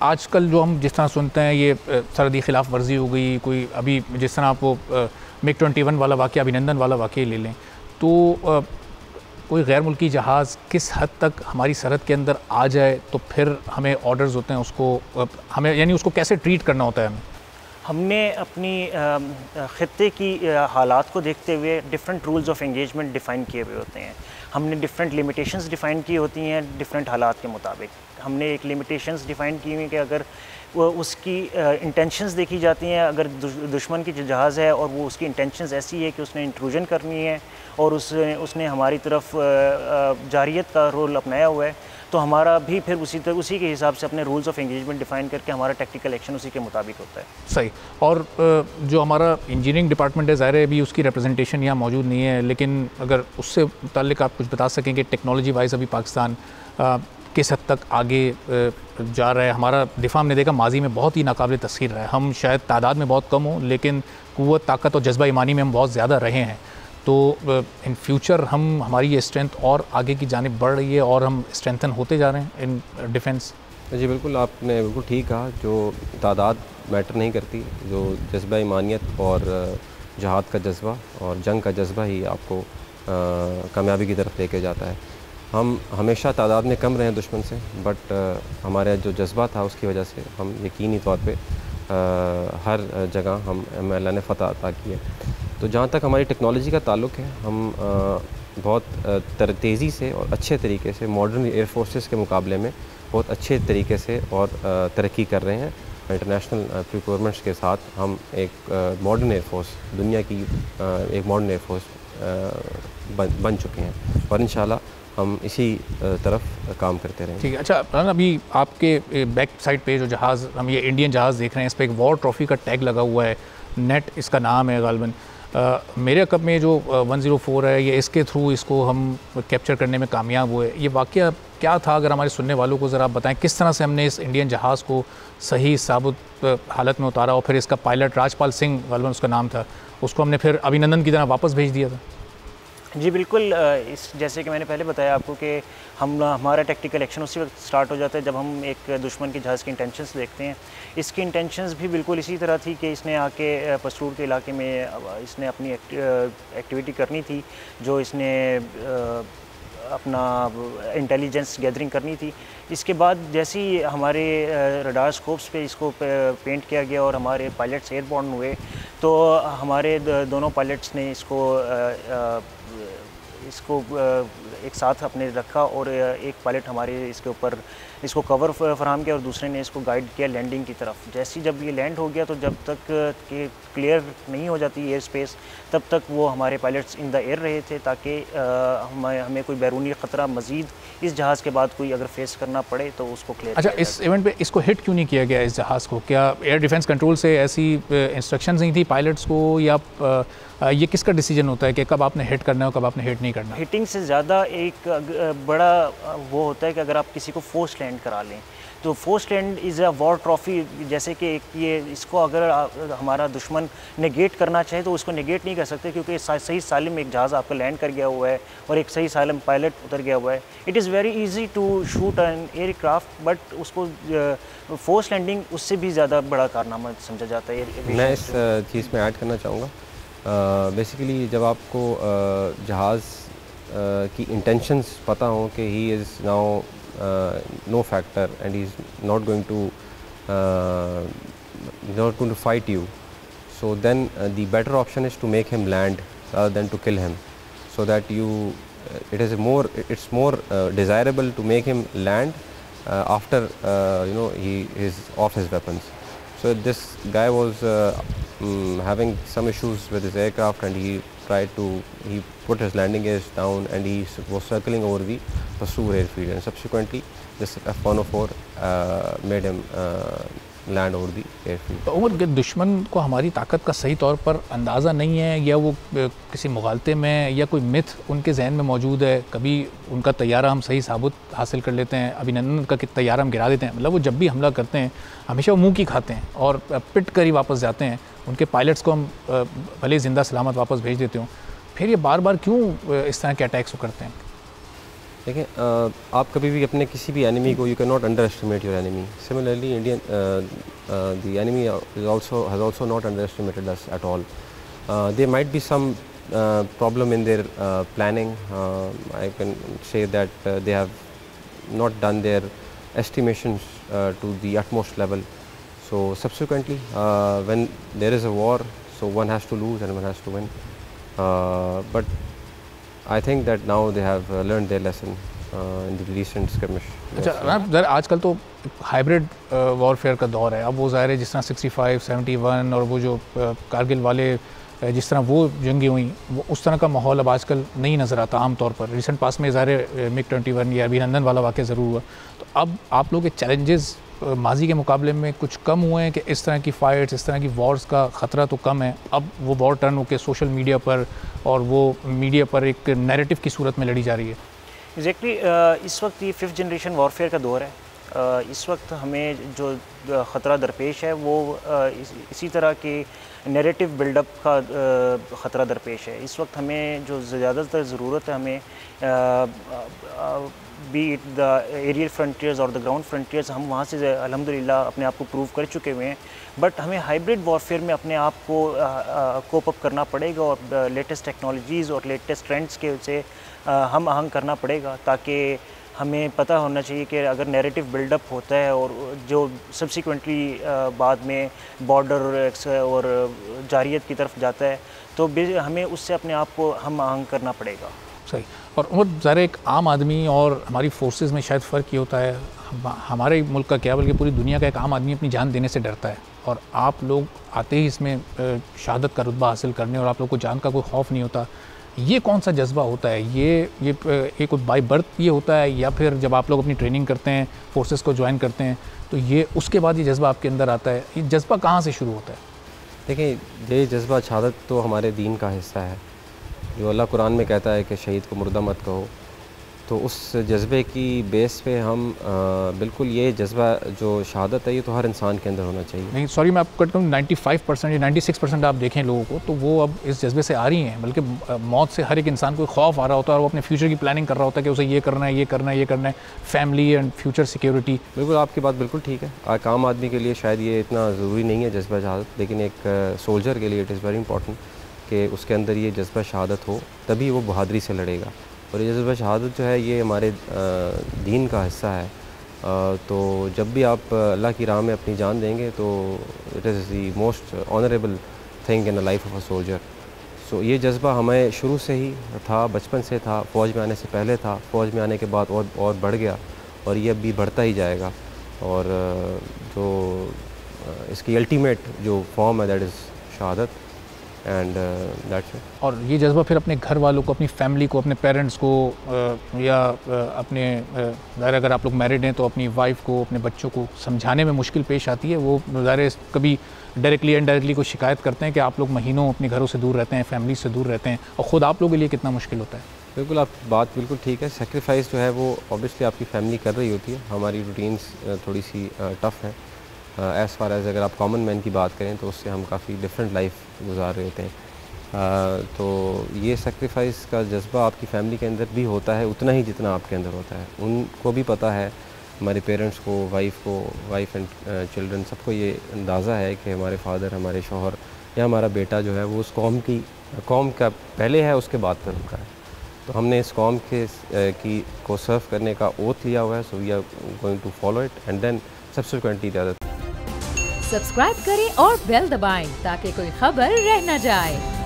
आजकल जो हम जिस तरह सुनते हैं ये सरहदी खिलाफ वर्जी हो गई, कोई अभी जिस तरह आप वो MiG-21 वाला वाक़या, अभिनंदन वाला वाक़या ले लें, तो कोई गैर मुल्की जहाज़ किस हद तक हमारी सरहद के अंदर आ जाए तो फिर हमें ऑर्डर्स होते हैं उसको हमें यानी उसको कैसे ट्रीट करना होता है हमें? हमने अपनी ख़ित्ते की हालात को देखते हुए different rules of engagement define किए हुए होते हैं। हमने डिफरेंट लिमिटेशंस डिफ़ाइन की होती हैं डिफरेंट हालात के मुताबिक। हमने एक लिमिटेशंस डिफ़ाइन की हुई कि अगर वो उसकी इंटेंशंस देखी जाती हैं, अगर दुश्मन की जो जहाज़ है और वो उसकी इंटेंशंस ऐसी है कि उसने इंट्रूजन करनी है और उसने हमारी तरफ जारियत का रोल अपनाया हुआ है, तो हमारा भी फिर उसी के हिसाब से अपने रूल्स ऑफ एंगेजमेंट डिफ़ाइन करके हमारा टैक्टिकल एक्शन उसी के मुताबिक होता है। सही। और जो हमारा इंजीनियरिंग डिपार्टमेंट है, ज़ाहिर है अभी उसकी रिप्रेजेंटेशन यहाँ मौजूद नहीं है, लेकिन अगर उससे मुताल्लिक आप कुछ बता सकें कि टेक्नोलॉजी वाइज अभी पाकिस्तान किस हद तक आगे जा रहा है। हमारा दिफा हमने देखा माजी में बहुत ही नाकाबिल तस्खीर रहा है। हम शायद तादाद में बहुत कम हों, लेकिन क़ुव्वत, ताकत और जज्बा ईमानी में हम बहुत ज़्यादा रहे हैं। तो इन फ्यूचर हमारी ये स्ट्रेंथ और आगे की जानिब बढ़ रही है और हम स्ट्रेंथन होते जा रहे हैं इन डिफेंस। जी बिल्कुल, आपने बिल्कुल ठीक कहा। जो तादाद मैटर नहीं करती, जो जज्बा ईमानियत और जहाद का जज्बा और जंग का जज्बा ही आपको कामयाबी की तरफ लेके जाता है। हम हमेशा तादाद में कम रहे हैं दुश्मन से, बट हमारा जो जज्बा था उसकी वजह से हम यकीनी तौर पे हर जगह हमें अल्लाह ने फ़तह अता की है। तो जहाँ तक हमारी टेक्नोलॉजी का ताल्लुक़ है, हम बहुत तेज़ी से और अच्छे तरीके से मॉडर्न एयर फोर्सेस के मुकाबले में बहुत अच्छे तरीके से और तरक्की कर रहे हैं। इंटरनेशनल प्रिक्योरमेंट्स के साथ हम एक मॉडर्न एयर फोर्स, दुनिया की एक मॉडर्न एयर फोर्स बन चुके हैं और इंशाल्लाह हम इसी तरफ काम करते रहेंगे। ठीक है। अच्छा, अभी आपके बैक साइड पे जो जहाज़, हम ये इंडियन जहाज़ देख रहे हैं, इस पर एक वॉर ट्रॉफ़ी का टैग लगा हुआ है, नेट इसका नाम है गालिबन। मेरे कप में जो 104 है, ये इसके थ्रू इसको हम कैप्चर करने में कामयाब हुए। ये वाक़या क्या था, अगर हमारे सुनने वालों को ज़रा आप बताएं, किस तरह से हमने इस इंडियन जहाज़ को सही साबुत हालत में उतारा और फिर इसका पायलट राजपाल सिंह गालिबन उसका नाम था, उसको हमने फिर अभिनंदन की तरह वापस भेज दिया था? जी बिल्कुल, जैसे कि मैंने पहले बताया आपको कि हमारा टैक्टिकल एक्शन उसी वक्त स्टार्ट हो जाता है जब हम एक दुश्मन के जहाज़ की इंटेंशंस देखते हैं। इसकी इंटेंशंस भी बिल्कुल इसी तरह थी कि इसने आके पस्तूर के इलाके में इसने अपनी एक्टिविटी करनी थी, जो इसने अपना इंटेलिजेंस गैदरिंग करनी थी। इसके बाद जैसे ही हमारे रडार स्कोप्स पे इसको पेंट किया गया और हमारे पायलट्स एयरबॉर्न हुए, तो हमारे दोनों पायलट्स ने इसको एक साथ अपने रखा और एक पायलट हमारे इसके ऊपर इसको कवर फराहम किया और दूसरे ने इसको गाइड किया लैंडिंग की तरफ। जैसे ही जब ये लैंड हो गया, तो जब तक कि क्लियर नहीं हो जाती एयर स्पेस, तब तक वो हमारे पायलट्स इन द एयर रहे थे, ताकि हमें कोई बैरूनी ख़तरा मज़ीद इस जहाज़ के बाद कोई अगर फेस करना पड़े तो उसको क्लियर। अच्छा, इस इवेंट पे इसको हिट क्यों नहीं किया गया इस जहाज़ को? क्या एयर डिफेंस कंट्रोल से ऐसी इंस्ट्रक्शंस नहीं थी पायलट्स को, या ये किसका डिसीजन होता है कि कब आपने हिट करना है और कब आपने हिट नहीं करना? हिटिंग से ज़्यादा एक बड़ा वो होता है कि अगर आप किसी को फोर्स लैंड करा लें, तो force land is a war trophy. जैसे कि ये इसको अगर हमारा दुश्मन नेगेट करना चाहे तो उसको नेगेट नहीं कर सकते, क्योंकि सही सालिम एक जहाज़ आपका लैंड कर गया हुआ है और एक सही सालिम पायलट उतर गया हुआ है। It is very easy to shoot an aircraft, but उसको फोर्स लैंडिंग उससे भी ज़्यादा बड़ा कारनामा समझा जाता है। मैं इस चीज़ में ऐड करना चाहूँगा। बेसिकली जब आपको जहाज़ की इंटेंशंस पता हो कि he is now no factor and he's not going to fight you, so then the better option is to make him land rather than to kill him, so that it's more desirable to make him land after he is off his weapons. So this guy was having some issues with his aircraft, and he put his landing gears down and he was circling over the Pasur airfield, and subsequently this F-104 made him land over the airfield. Umar के दुश्मन को हमारी ताकत का सही तौर पर अंदाज़ा नहीं है, या वो किसी मुगालते में या कोई मिथ उनके जहन में मौजूद है? कभी उनका तैयारा हम सही साबुत हासिल कर लेते हैं, अभिनंदन का तैयारा हम गिरा देते हैं, मतलब वो जब भी हमला करते हैं हमेशा वो मुँह की खाते हैं और पिट कर ही वापस जाते हैं। उनके पायलट्स को हम भले जिंदा सलामत वापस भेज देते हों, फिर ये बार बार क्यों इस तरह के अटैक्स करते हैं? देखिए आप कभी भी अपने किसी भी एनिमी को, you can not underestimate your enemy. Similarly Indian the enemy has also not underestimated us at all. There might be some problem in their planning. I can say that they have not done their estimations to the utmost level. So subsequently when there is a war, so one has to lose and one has to win. But I think that now they have learned their lesson in the recent skirmish. अच्छा ज़रा आजकल तो hybrid warfare का दौर है। अब वो ज़ाहिर है जिस तरह 65, 71 और वो जो कारगिल वाले जिस तरह वो जंगी हुई, वो उस तरह का माहौल अब आजकल नहीं नज़र आता आम तौर पर। रिसेंट पास में ज़ाहिर MiG-21 या अभिनंदन वाला वाक़या ज़रूर हुआ। तो अब आप लोग के चैलेंजेस माजी के मुकाबले में कुछ कम हुए हैं कि इस तरह की फ़ाइट्स, इस तरह की वॉर्स का ख़तरा तो कम है, अब वो वॉर टर्न होकर सोशल मीडिया पर और वो मीडिया पर एक नैरेटिव की सूरत में लड़ी जा रही है? एग्जैक्टली इस वक्त ये 5th जनरेशन वॉरफेयर का दौर है। इस वक्त हमें जो ख़तरा दरपेश है वो इसी तरह के नैरेटिव बिल्डअप का ख़तरा दरपेश है। इस वक्त हमें जो ज़्यादातर ज़रूरत है, हमें be it the aerial frontiers और द ग्राउंड फ्रंटियर्स, हम वहाँ से अल्हम्दुलिल्लाह अपने आप को प्रूव कर चुके हुए हैं। बट हमें हाइब्रिड वॉरफेयर में अपने आप को कोप अप करना पड़ेगा और लेटेस्ट टेक्नोलॉजीज़ और लेटेस्ट ट्रेंड्स के से हम आहंग करना पड़ेगा, ताकि हमें पता होना चाहिए कि अगर नैरेटिव बिल्डअप होता है और जो सब्सिक्वेंटली बाद में बॉर्डर और जारियत की तरफ जाता है, तो हमें उससे अपने आप को हम आहंग करना पड़ेगा। सही। और ज़रा एक आम आदमी और हमारी फोर्सेस में शायद फ़र्क ये होता है, हमारे मुल्क का क्या बल्कि पूरी दुनिया का एक आम आदमी अपनी जान देने से डरता है, और आप लोग आते ही इसमें शहादत का रुतबा हासिल करने और आप लोग को जान का कोई खौफ नहीं होता। ये कौन सा जज्बा होता है? ये एक बाई बर्थ ये होता है, या फिर जब आप लोग अपनी ट्रेनिंग करते हैं, फोर्सेस को ज्वाइन करते हैं, तो ये उसके बाद ये जज्बा आपके अंदर आता है? ये जज्बा कहाँ से शुरू होता है? देखिए, ये जज्बा शहादत तो हमारे दीन का हिस्सा है। जो अल्लाह कुरान में कहता है कि शहीद को मुर्दा मत कहो, तो उस जज्बे की बेस पे हम बिल्कुल ये जज्बा जो शहादत है ये तो हर इंसान के अंदर होना चाहिए। नहीं सॉरी, मैं आपको कहता हूँ 95% या 96% आप देखें लोगों को, तो वो अब इस जज्बे से आ रही हैं। बल्कि मौत से हर एक इंसान को खौफ आ रहा होता है और वो अपने फ्यूचर की प्लानिंग कर रहा होता है कि उसे ये करना है, ये करना है, ये करना है, फैमिली एंड फ्यूचर सिक्योरिटी। बिल्कुल आपकी बात बिल्कुल ठीक है। एक आम आदमी के लिए शायद ये इतना ज़रूरी नहीं है जज्बा शहादत, लेकिन एक सोल्जर के लिए इट इज़ वेरी इंपॉर्टेंट कि उसके अंदर ये जज्बा शहादत हो, तभी वो बहादुरी से लड़ेगा। और ये जज्बा शहादत जो है ये हमारे दीन का हिस्सा है। तो जब भी आप अल्लाह की राह में अपनी जान देंगे तो it is the most honourable thing in the life of a soldier. So ये जज्बा हमें शुरू से ही था, बचपन से था, फ़ौज में आने से पहले था, फ़ौज में आने के बाद और बढ़ गया, और ये अभी बढ़ता ही जाएगा। और जो इसकी अल्टीमेट जो फॉर्म है दैट इज़ शहादत, एंड दैट्स इट। और ये जज्बा फिर अपने घर वालों को, अपनी फैमिली को, अपने पेरेंट्स को या अपने अगर आप लोग मैरिड हैं तो अपनी वाइफ को, अपने बच्चों को समझाने में मुश्किल पेश आती है। वो ज़ाहिर कभी डायरेक्टली इनडायरेक्टली को शिकायत करते हैं कि आप लोग महीनों अपने घरों से दूर रहते हैं, फैमिली से दूर रहते हैं, और ख़ुद आप लोगों के लिए कितना मुश्किल होता है? बिल्कुल, आप बात बिल्कुल ठीक है। सेक्रीफाइस जो है वो ऑब्वियसली आपकी फैमिली कर रही होती है। हमारी रूटीन्स थोड़ी सी टफ़ है एज़ फार एज़ अगर आप कॉमन मैन की बात करें तो उससे हम काफ़ी डिफरेंट लाइफ गुजार रहे होते हैं। तो ये सेक्रीफाइस का जज्बा आपकी फैमिली के अंदर भी होता है उतना ही जितना आपके अंदर होता है। उनको भी पता है, हमारे पेरेंट्स को, वाइफ एंड चिल्ड्रन, सबको ये अंदाज़ा है कि हमारे फादर, हमारे शौहर या हमारा बेटा जो है वो उस कौम का पहले है, उसके बाद पर रुका है। तो हमने इस कौम को सर्व करने का ओथ लिया हुआ है। So we are going to follow it and then subsequently the other. Subscribe करें और बेल दबाएं ताकि कोई खबर रह न जाए।